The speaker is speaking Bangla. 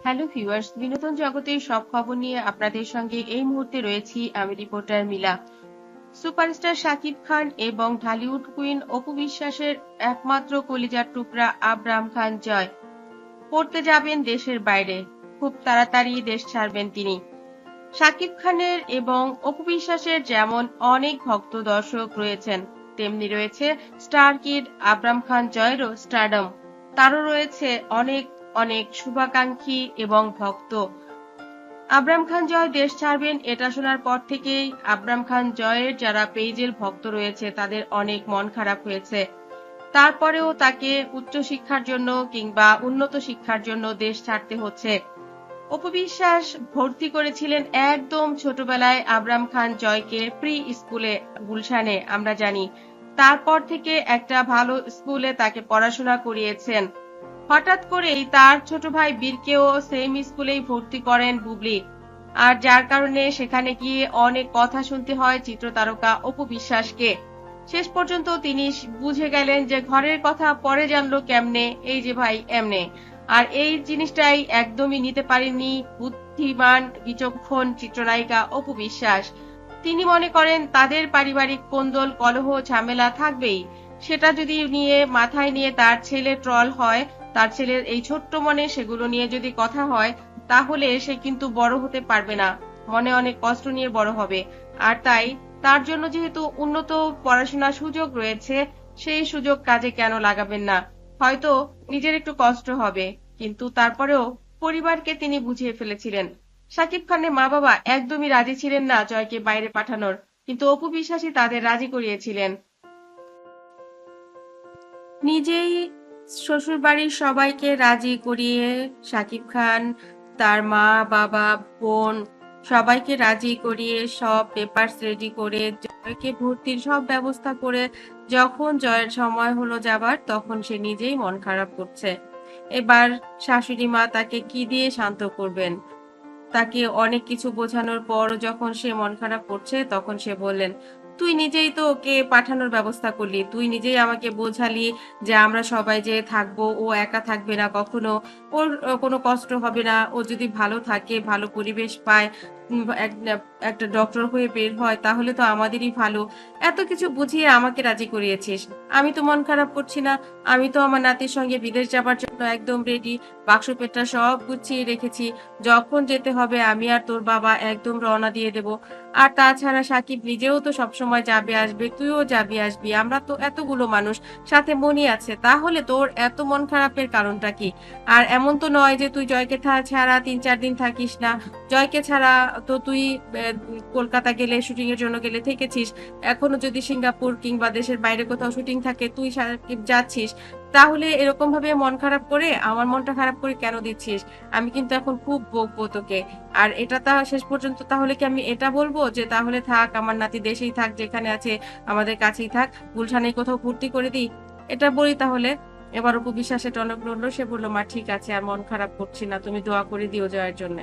হ্যালো ভিউয়ার্স, বিনোদন জগতের সব খবর নিয়ে আপনাদের সঙ্গে এই মুহূর্তে রয়েছি আমি রিপোর্টার মিলা। সুপারস্টার শাকিব খান এবং ঢালিউড কুইন অপু বিশ্বাসের একমাত্র কলিজার টুকরা আবরাম খান জয় পড়তে যাবেন দেশের বাইরে। খুব তাড়াতাড়ি দেশ ছাড়বেন তিনি। শাকিব খানের এবং অপু বিশ্বাসের যেমন অনেক ভক্ত দর্শক রয়েছেন, তেমনি রয়েছে স্টার কিড আবরাম খান জয়েরও স্টারডম। তারও রয়েছে অনেক অনেক শুভাকাঙ্ক্ষী এবং ভক্ত। আবরাম খান জয় দেশ ছাড়বেন এটা শোনার পর থেকেই আবরাম খান জয়ের যারা পেজের ভক্ত রয়েছে তাদের অনেক মন খারাপ হয়েছে। তারপরেও তাকে উচ্চশিক্ষার জন্য কিংবা উন্নত শিক্ষার জন্য দেশ ছাড়তে হচ্ছে। অপু বিশ্বাস ভর্তি করেছিলেন একদম ছোটবেলায় আবরাম খান জয়কে প্রি স্কুলে গুলশানে, আমরা জানি। তারপর থেকে একটা ভালো স্কুলে তাকে পড়াশোনা করিয়েছেন। হঠাৎ করেই তার ছোট ভাই বীরকেও সেম স্কুলেই ভর্তি করেন বুবলি, আর যার কারণে সেখানে গিয়ে অনেক কথা শুনতে হয় চিত্রতারকা অপু বিশ্বাসকে। শেষ পর্যন্ত তিনি বুঝে গেলেন যে ঘরের কথা পরে জানলো কেমনে, এই যে ভাই এমনে। আর এই জিনিসটাই একদমই নিতে পারেননি বুদ্ধিমান বিচক্ষণ চিত্রনায়িকা অপু বিশ্বাস। তিনি মনে করেন তাদের পারিবারিক কোন্দল কলহ ঝামেলা থাকবেই, সেটা যদি নিয়ে মাথায় নিয়ে তার ছেলে ট্রল হয়, তার ছেলের এই ছোট্ট মনে সেগুলো নিয়ে যদি কথা হয়, তাহলে সে কিন্তু বড় হতে পারবে না, মনে অনেক কষ্ট নিয়ে বড় হবে। আর তাই তার জন্য যেহেতু উন্নত পড়াশোনার সুযোগ রয়েছে, সেই সুযোগ কাজে কেন লাগাবেন না। হয়তো নিজের একটু কষ্ট হবে, কিন্তু তারপরেও পরিবারকে তিনি বুঝিয়ে ফেলেছিলেন। শাকিব খানের মা বাবা একদমই রাজি ছিলেন না জয়কে বাইরে পাঠানোর, কিন্তু অপু বিশ্বাসই তাদের রাজি করিয়েছিলেন। নিজেই শ্বশুরবাড়ির সবাইকে রাজি করিয়ে শাকিব খান তার মা বাবা বোন সবাইকে রাজি করিয়ে সব পেপারস রেডি করে জয়কে ভর্তির সব ব্যবস্থা করে যখন জয়ের সময় হলো যাবার, তখন সে নিজেই মন খারাপ করছে। এবার শাশুড়ি মা তাকে কি দিয়ে শান্ত করবেন? তাকে অনেক কিছু বোঝানোর পর যখন সে মন খারাপ করছে, তখন সে বললেন, তুই নিজেই তো ওকে পাঠানোর ব্যবস্থা করলি, তুই নিজেই আমাকে বোঝালি যে আমরা সবাই যে থাকবো, ও একা থাকবে না কখনো, ওর কোনো কষ্ট হবে না, ও যদি ভালো থাকে, ভালো পরিবেশ পায়, একটা ডক্টর হয়ে বের হয়, তাহলে তো আমাদেরই ভালো। এত কিছু বুঝিয়ে আমাকে রাজি করিয়েছিস, আমি তো মন খারাপ করছি না। আমি তো আমার নাতির সঙ্গে বিদেশ যাবার জন্য একদম রেডি, বাক্স পেটটা সব গুছিয়ে রেখেছি। যখন যেতে হবে আমি আর তোর বাবা একদম রওনা দিয়ে দেব। আর তাছাড়া সাকিব নিজেও তো সবসময় যাবে আসবে, তুইও যাবি আসবি, আমরা তো এতগুলো মানুষ, সাথে মনি আছে। তাহলে তোর এত মন খারাপের কারণটা কি? আর এমন তো নয় যে তুই জয়কে ছাড়া 3-4 দিন থাকিস না। জয়কে ছাড়া তো তুই কলকাতা গেলে, শুটিং এর জন্য গেলে থেকেছিস। এখনো যদি সিঙ্গাপুর কিংবা দেশের বাইরে কোথাও শুটিং থাকে, তুই সাকিব যাচ্ছিস। তাহলে এরকম ভাবে মন খারাপ করে আমার মনটা খারাপ করে কেন দিচ্ছিস? আমি কিন্তু এখন খুব বকবো তোকে। আর এটা শেষ পর্যন্ত তাহলে কি আমি এটা বলবো যে তাহলে থাক, আমার নাতি দেশেই থাক, যেখানে আছে আমাদের কাছেই থাক, গুলশানে কোথাও ভর্তি করে দিই? এটা বলি তাহলে? এবার অপু বিশ্বাসে টনক নড়লো, সে বলল, মা ঠিক আছে, আর মন খারাপ করছি না, তুমি দোয়া করে দিও জয়ের জন্য।